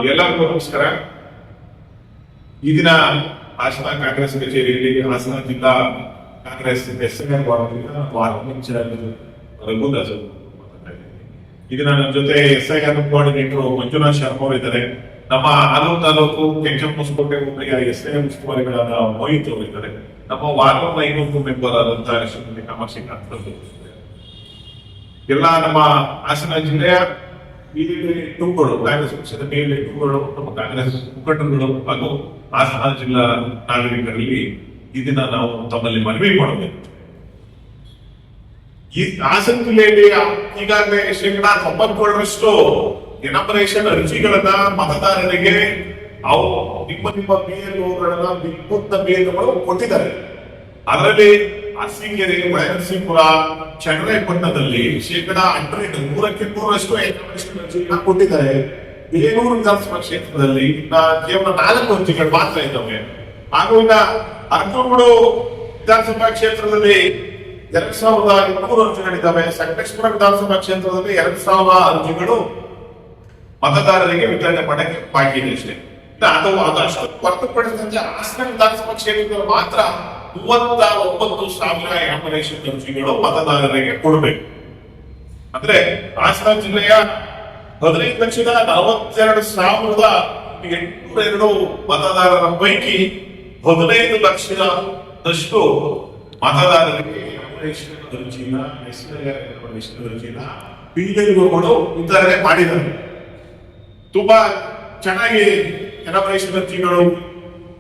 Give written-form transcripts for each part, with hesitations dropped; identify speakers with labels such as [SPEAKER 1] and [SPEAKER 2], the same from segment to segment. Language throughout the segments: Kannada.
[SPEAKER 1] ಎಲ್ಲರಿಗೂ ನಮಸ್ಕಾರ. ಈ ದಿನ ಹಾಸನ ಕಾಂಗ್ರೆಸ್ ಕಚೇರಿಯಲ್ಲಿ ಹಾಸನ ಜಿಲ್ಲಾ ಕಾಂಗ್ರೆಸ್ ರಘುದಾಸ್ ಈ ದಿನ ನಮ್ಮ ಜೊತೆ SIR ಕೋಆರ್ಡಿನೇಟರ್ ಮಂಜುನಾಥ್ ಶರ್ಮಾ ಅವರು ಇದ್ದಾರೆ. ನಮ್ಮ ಆಲೂರು ತಾಲೂಕು ಕೆಂಚಂ ಹೊಸಕೋಟೆ ಹೋಬಳಿಯ SIR ಉಸ್ತುವಾರಿಗಳಾದ ಮೋಹಿತ್ ಅವರು ಇದ್ದಾರೆ. ನಮ್ಮ ವಾರ್ಡ್ ನಂಬರ್ 500 ಮೆಂಬರ್ ಆದಂತಹ ಶ್ರೀಮತಿ ಕಾಮಾಕ್ಷಿ ಕಾಂತ್ ಅವರು ಎಲ್ಲ ನಮ್ಮ ಹಾಸನ ಜಿಲ್ಲೆಯ ಟೂಗಳು ಕಾಂಗ್ರೆಸ್ ಪಕ್ಷದ ಮೇಲೆ ಟೂಗಳು ನಮ್ಮ ಕಾಂಗ್ರೆಸ್ ಮುಖಂಡರುಗಳು ಹಾಗೂ ಹಾಸನ ಜಿಲ್ಲಾ ನಾಗರಿಕರಲ್ಲಿ ಈ ದಿನ ನಾವು ತಮ್ಮಲ್ಲಿ ಮನವಿ ಮಾಡಬೇಕು. ಈ ಹಾಸನ ಜಿಲ್ಲೆಯಲ್ಲಿ ಈಗಾಗಲೇ 97% ಎನಾಮರೇಷನ್ ಅರ್ಜಿಗಳನ್ನ ಮತದಾರರಿಗೆ ನಿಮ್ಮ BLOಗಳನ್ನ ವಿನೂತ್ನ BLOಗಳು ಕೊಟ್ಟಿದ್ದಾರೆ. ಅದರಲ್ಲಿ ಅರಸೀಕೆರೆ, ಬಯಲಸೀಪುರ, ಚನ್ನರಾಯಪಟ್ಟಣದಲ್ಲಿ 100% ಎನಾಮರೇಷನ್ ಅರ್ಜಿಗಳನ್ನ ಕೊಟ್ಟಿದ್ದಾರೆ. ಬೇಲೂರು ವಿಧಾನಸಭಾ ಕ್ಷೇತ್ರದಲ್ಲಿ ಕೇವಲ 4 ಅರ್ಜಿಗಳು ಮಾತ್ರ ಇದ್ದಾವೆ. ಹಾಗೂ ಇನ್ನ ಅರಕಲಗೂಡು ವಿಧಾನಸಭಾ ಕ್ಷೇತ್ರದಲ್ಲಿ 2200 ಅರ್ಜಿಗಳಿದ್ದಾವೆ. ಸಂಕಟೇಶ್ವರ ವಿಧಾನಸಭಾ ಕ್ಷೇತ್ರದಲ್ಲಿ 2000 ಅರ್ಜಿಗಳು ಮತದಾರರಿಗೆ ವಿತರಣೆ ಮಾಡಕ್ಕೆ ಬಾಕಿ ಇದೆ ಅಷ್ಟೇ. ಅದಷ್ಟು ಹೊರತುಪಡಿಸಿದಂತೆ ಹಾಸನ ವಿಧಾನಸಭಾ ಕ್ಷೇತ್ರದಲ್ಲಿ ಮಾತ್ರ 39,000 ಎನಾಮರೇಷನ್ ಅರ್ಜಿಗಳು ಮತದಾರರಿಗೆ ಕೊಡಬೇಕು. ಅಂದ್ರೆ ಹಾಸನ ಜಿಲ್ಲೆಯ 15,42,802 ಮತದಾರರ ಪೈಕಿ 15 ಲಕ್ಷದಷ್ಟು ಮತದಾರರಿಗೆ ಎನಾಮರೇಷನ್ ಅರ್ಜಿನ BLOಗಳು ವಿತರಣೆ ಮಾಡಿದ್ದಾರೆ. ತುಂಬಾ ಚೆನ್ನಾಗಿ ಎನಾಮರೇಷನ್ ಅರ್ಜಿಗಳು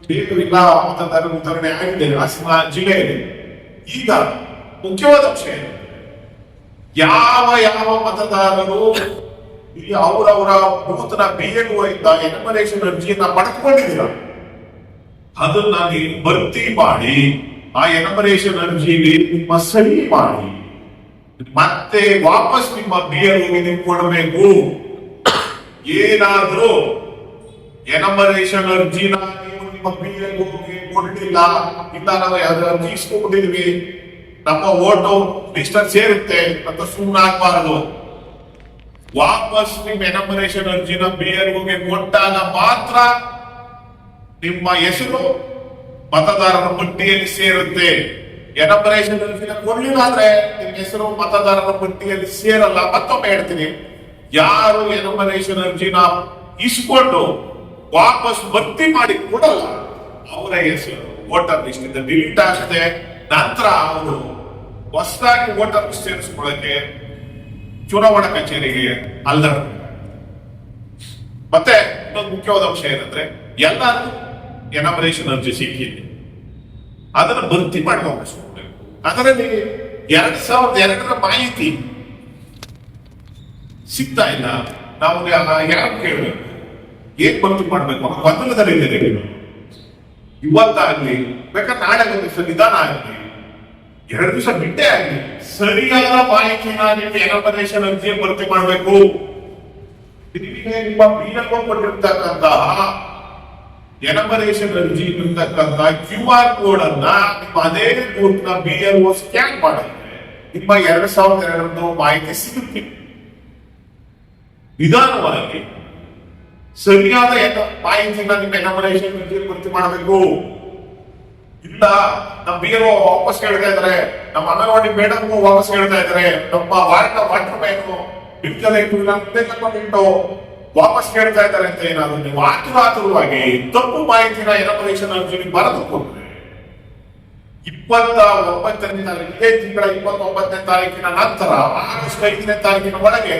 [SPEAKER 1] ಬೇಕವಿಲ್ಲ ಮತದಾರರ ವಿತರಣೆ ಆಗಿದೆ ಹಾಸನ ಜಿಲ್ಲೆಯಲ್ಲಿ. ಈಗ ಮುಖ್ಯವಾದ ಅಂಶ ಯಾವ ಮತದಾರರು ಇಲ್ಲಿ ಅವರವರ ನೂತನ BLO ಇಂದ ಎನಾಮರೇಷನ್ ಅರ್ಜಿಯನ್ನ ಪಡೆದುಕೊಂಡಿದ್ದೀರ ಅದನ್ನ ನೀವು ಭರ್ತಿ ಮಾಡಿ ಆ ಎನಾಮರೇಷನ್ ಅರ್ಜಿಯಲ್ಲಿ ನಿಮ್ಮ ಸಹಿ ಮಾಡಿ ಮತ್ತೆ ವಾಪಸ್ ನಿಮ್ಮ BLOಗೆ ನೀವು ಕೊಡಬೇಕು. ಏನಾದ್ರೂ ಎನಾಮರೇಷನ್ ಅರ್ಜಿನ ನೀವು ನಿಮ್ಮ BLOಗೆ ಕೊಡಲಿಲ್ಲ, ಇಲ್ಲ ನಾವು ಯಾವ್ದಾದ್ರು ಅರ್ಜಿ ಇಸ್ಕೊಂಡಿದ್ವಿ, ನಮ್ಮ ಓಟು ಲಿಸ್ಟ್ ಸೇರುತ್ತೆ ಅಂತ ಸುಮ್ಮನಾಗಬಾರದು. ವಾಪಸ್ ನಿಮ್ಮ ಎನಾಮರೇಷನ್ ಅರ್ಜಿನ BLOಗೆ ಕೊಟ್ಟಾಗ ಮಾತ್ರ ನಿಮ್ಮ ಹೆಸರು ಮತದಾರರ ಪಟ್ಟಿಯಲ್ಲಿ ಸೇರುತ್ತೆ. ಎನಾಮರೇಷನ್ ಅರ್ಜಿನ ಕೊಡ್ಲಿಲ್ಲ ಅಂದ್ರೆ ನಿಮ್ಮ ಹೆಸರು ಮತದಾರರ ಪಟ್ಟಿಯಲ್ಲಿ ಸೇರಲ್ಲ. ಮತ್ತೊಮ್ಮೆ ಹೇಳ್ತೀನಿ, ಯಾರು ಎನಾಮರೇಷನ್ ಅರ್ಜಿನ ಇಸ್ಕೊಂಡು ವಾಪಸ್ ಭರ್ತಿ ಮಾಡಿ ಕೊಡಲ್ಲ ಅವರ ಹೆಸರು ವೋಟರ್ ಲಿಸ್ಟ್ ಇಂದ ಡಿಲೀಟ್ ಆಗುತ್ತೆ. ನಂತರ ಅವರು ಹೊಸದಾಗಿ ವೋಟರ್ ಲಿಸ್ಟ್ ಸೇರಿಸ್ಕೊಳ್ಳಕ್ಕೆ ಚುನಾವಣಾ ಕಚೇರಿಗೆ ಅಲ್ದಾಡ. ಮತ್ತೆ ಇನ್ನೊಂದು ಮುಖ್ಯವಾದ ಅಂಶ ಏನಂದ್ರೆ, ಎಲ್ಲರೂ ಎನಾಮರೇಷನ್ ಅರ್ಜಿ ಸಿಕ್ಕಿದೆ, ಅದನ್ನು ಭರ್ತಿ ಮಾಡಿ ವಾಪಸ್ ಕೊಡ್ಬೇಕು. ಅದರಲ್ಲಿ 2002ರ ಮಾಹಿತಿ ಸಿಗ್ತಾ ಇಲ್ಲ. ನಾವು ಯಾರು ಕೇಳಬೇಕು, ಏನ್ ಭರ್ತಿ ಮಾಡ್ಬೇಕು ಅನ್ನೋ ಗೊಂದಲದಲ್ಲಿದ್ದೇವೆ. ಇವತ್ತಾಗ್ಲಿ ಬೇಕಾದ್ರೆ ನಾಳೆ ಒಂದು ನಿಧಾನ ಆಗ್ಲಿ 2 ದಿವಸ ಬಿಟ್ಟೆ ಆಗ್ಲಿ ಸರಿಯಾದ ಮಾಹಿತಿನ ನೀವು ಎನಾಮರೇಷನ್ ಅರ್ಜಿ ಭರ್ತಿ ಮಾಡಬೇಕು. ನಿಮ್ಮ BLO ಕೊಟ್ಟಿರ್ತಕ್ಕಂತಹ ಎನಾಮರೇಷನ್ ಅರ್ಜಿ ಇರ್ತಕ್ಕಂಥ QR ಕೋಡ್ ಅನ್ನ ನಿಮ್ಮ ಅದೇ ಬೂತ್ ನ BLO ಸ್ಕ್ಯಾನ್ ಮಾಡಿದ್ರೆ ನಿಮ್ಮ 2002 ಮಾಹಿತಿ ಸಿಗುತ್ತೆ. ನಿಧಾನವಾಗಿ ಸರಿಯಾದ ಮಾಹಿತಿನ ನಿಮ್ಮ ಎನಾಮರೇಷನ್ ಅರ್ಜಿ ಭರ್ತಿ ಮಾಡಬೇಕು. ಇಲ್ಲ ನಮ್ಮ BLO ವಾಪಸ್ ಹೇಳ್ತಾ ಇದ್ದಾರೆ, ನಮ್ಮ ಅಂಗನವಾಡಿ ಮೇಡಮ್ ವಾಪಸ್ ಹೇಳ್ತಾ ಇದ್ದಾರೆ, ನಮ್ಮ ವಾರ್ಡ್ ವಾಟರ್ ಮ್ಯಾನ್ ವಾಪಸ್ ಕೇಳ್ತಾ ಇದ್ದಾರೆ ಅಂತ ಏನಾದ್ರು ನೀವು ಆತುರವಾಗಿ ತಪ್ಪು ಮಾಹಿತಿನ ಎನಾಮರೇಷನ್ ಅರ್ಜಿ ಬರೆದು ಕೊಟ್ರೆ 29ನೇ ತಾರೀಕು, ಇದೇ ತಿಂಗಳ 29ನೇ ತಾರೀಕಿನ ನಂತರ ಆಗಸ್ಟ್ 5ನೇ ತಾರೀಕಿನ ಒಳಗೆ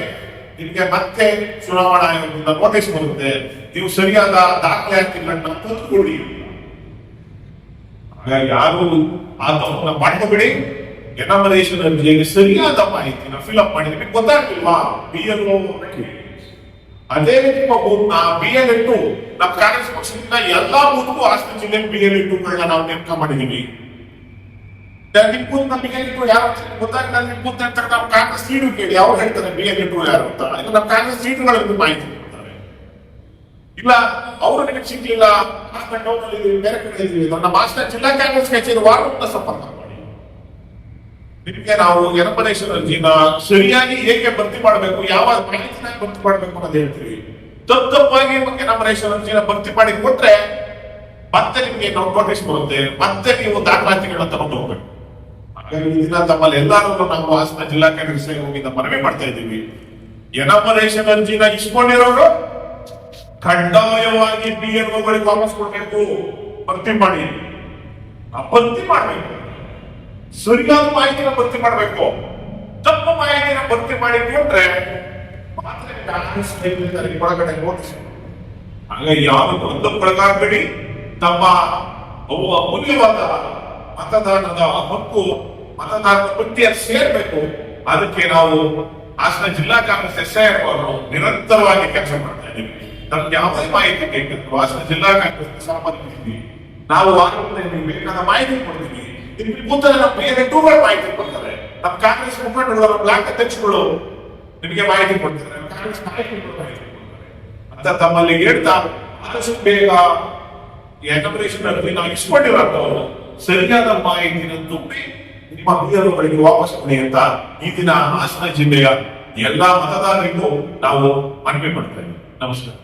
[SPEAKER 1] ನಿಮಗೆ ಮತ್ತೆ ಚುನಾವಣಾ ಆಯೋಗದಿಂದ ನೋಟಿಸ್ ಬರುತ್ತೆ. ನೀವು ಸರಿಯಾದ ದಾಖಲಾತಿಗಳನ್ನ ತಂದುಕೊಡಿ. ಯಾರು ಆ ತಪ್ಪನ್ನ ಮಾಡ್ಕೋಬೇಡಿ. ಎನಾಮರೇಷನ್ ಅರ್ಜಿಯಲ್ಲಿ ಸರಿಯಾದ ಮಾಹಿತಿನ ಫಿಲ್ಅಪ್ ಮಾಡಿ. ನಿಮಗೆ ಗೊತ್ತಾಗ್ಲಿಲ್ವಾ BLO ಅದೇ ನಿಮ್ಮ ಬೂತ್ ನ BLO ನಮ್ಮ ಕಾಂಗ್ರೆಸ್ ಪಕ್ಷದಿಂದ ಎಲ್ಲಾ ಬೂತ್ಗೂ ಹಾಸನ ಜಿಲ್ಲೆ BLOಗಳನ್ನ ನಾವು ನೇಮಕ ಮಾಡಿದೀವಿ. ನಿಮ್ಮ ಬೂತ್ ನ BLO ಯಾರು ಗೊತ್ತಾಗಿಲ್ಲ, ನಿಮ್ಮ ಬೂತ್ ಅಂತ ನಾವು ಕಾಂಗ್ರೆಸ್ ಲೀಡರ್ ಕೇಳಿ ಅವ್ರು ಹೇಳ್ತಾರೆ BLO ಯಾರು ಅಂತ. ನಮ್ಮ ಕಾಂಗ್ರೆಸ್ ಲೀಡರ್ಗಳು ಮಾಹಿತಿ ಕೊಡ್ತಾರೆ. ಇಲ್ಲ ಅವರು ನಿಮಗೆ ಸಿಗ್ಲಿಲ್ಲ, ಬೇರೆ ಕಡೆ ಇದ್ದೀವಿ, ನಮ್ಮ ಹಾಸನ ಜಿಲ್ಲಾ ಕಾಂಗ್ರೆಸ್ ಕಚೇರಿ ವಾರ್ಡ್ ಸಂಪರ್ಕ ಮಾಡಿ. ನಿಮಗೆ ನಾವು ಎನಮರೇಷನ್ ಅರ್ಜಿನ ಸರಿಯಾಗಿ ಹೇಗೆ ಭರ್ತಿ ಮಾಡಬೇಕು, ಯಾವ ಮಾಹಿತಿನ ಭರ್ತಿ ಮಾಡಬೇಕು ಅಂತ ಹೇಳ್ತೀವಿ. ತಪ್ಪಾಗಿ ಎನಮರೇಷನ್ ಅರ್ಜಿನ ಭರ್ತಿ ಮಾಡಿ ಕೊಟ್ರೆ ಮತ್ತೆ ನಿಮಗೆ ನೋಟಿಸ್ ಬರುತ್ತೆ, ಮತ್ತೆ ನೀವು ದಾಖಲಾತಿಗಳನ್ನ ತಗೊಂಡು ಹೋಗ್ಬೇಕು. ಹಾಗಾಗಿ ಈ ದಿನ ತಮ್ಮಲ್ಲಿ ಎಲ್ಲರೂ ನಾವು ಹಾಸನ ಜಿಲ್ಲಾ ಕಾಂಗ್ರೆಸ್ ಸಹಯೋಗದಿಂದ ಮನವಿ ಮಾಡ್ತಾ ಇದ್ದೀವಿ. ಎನಮರೇಷನ್ ಅರ್ಜಿನ ಇಸ್ಕೊಂಡಿರೋರು ಕಡ್ಡಾಯವಾಗಿ PLOಗಳಿಗೆ ವಾಪಸ್ ಕೊಡ್ಬೇಕು. ಭರ್ತಿ ಮಾಡಿ, ಭರ್ತಿ ಮಾಡ್ಬೇಕು, ಸರಿಯಾದ ಮಾಹಿತಿನ ಭರ್ತಿ ಮಾಡ್ಬೇಕು. ತಪ್ಪು ಮಾಹಿತಿನ ಭರ್ತಿ ಮಾಡಿ ಕೊಟ್ರೆ ಒಳಗಡೆ ನೋಟಿಸ್. ಹಾಗಾಗಿ ಯಾರು ಗೊಂದಲಕ್ಕೊಳಗಾಗಬೇಡಿ. ತಮ್ಮ ಅಮೂಲ್ಯವಾದ ಮತದಾನದ ಹಕ್ಕು ಮತದಾರರ ಪಟ್ಟಿಯಲ್ಲಿ ಸೇರ್ಬೇಕು. ಅದಕ್ಕೆ ನಾವು ಹಾಸನ ಜಿಲ್ಲಾ ಕಾಂಗ್ರೆಸ್ SIR ಅವರು ನಿರಂತರವಾಗಿ ಕೆಲಸ ಮಾಡ್ತಾ ಇದ್ದೀವಿ. ನಮ್ಗೆ ಯಾವುದೇ ಮಾಹಿತಿ ಬೇಕಿತ್ತು ಹಾಸನ ಜಿಲ್ಲಾ ಕಾಂಗ್ರೆಸ್ ಸಂಪರ್ಕಿಸ್ತೀವಿ. ನಾವು ನಿಮಗೆ ಬೇಕಾದ ಮಾಹಿತಿ ಕೊಡ್ತೀವಿ. ನಿಮ್ಗೆ ಕೂತರೆ ನಮ್ಮ PLO ಮಾಹಿತಿ ಕೊಡ್ತಾರೆ. ನಮ್ಮ ಕಾಂಗ್ರೆಸ್ ಮುಖಂಡರು, ಬ್ಲಾಕ್ ಅಧ್ಯಕ್ಷಗಳು ನಿಮಗೆ ಮಾಹಿತಿ ಕೊಡ್ತಾರೆ. ಕಾಂಗ್ರೆಸ್ ನಾಯಕರು ಮಾಹಿತಿ ಕೊಡ್ತಾರೆ ಅಂತ ತಮ್ಮಲ್ಲಿ ಹೇಳ್ತಾ ಆದಷ್ಟು ಬೇಗ ಎನಮರೇಷನ್ ಅರ್ಜಿ ನಾವು ಇಸ್ಕೊಂಡಿರೋಂಥವ್ರು ಸರಿಯಾದ ಮಾಹಿತಿನ ತುಂಬಿ ನಿಮ್ಮ PLOಗಳಿಗೆ ವಾಪಸ್ ಕೊಡಿ ಅಂತ ಈ ದಿನ ಹಾಸನ ಜಿಲ್ಲೆಯ ಎಲ್ಲಾ ಮತದಾರರಿಗೂ ನಾವು ಮನವಿ ಮಾಡ್ತೇವೆ. ನಮಸ್ಕಾರ.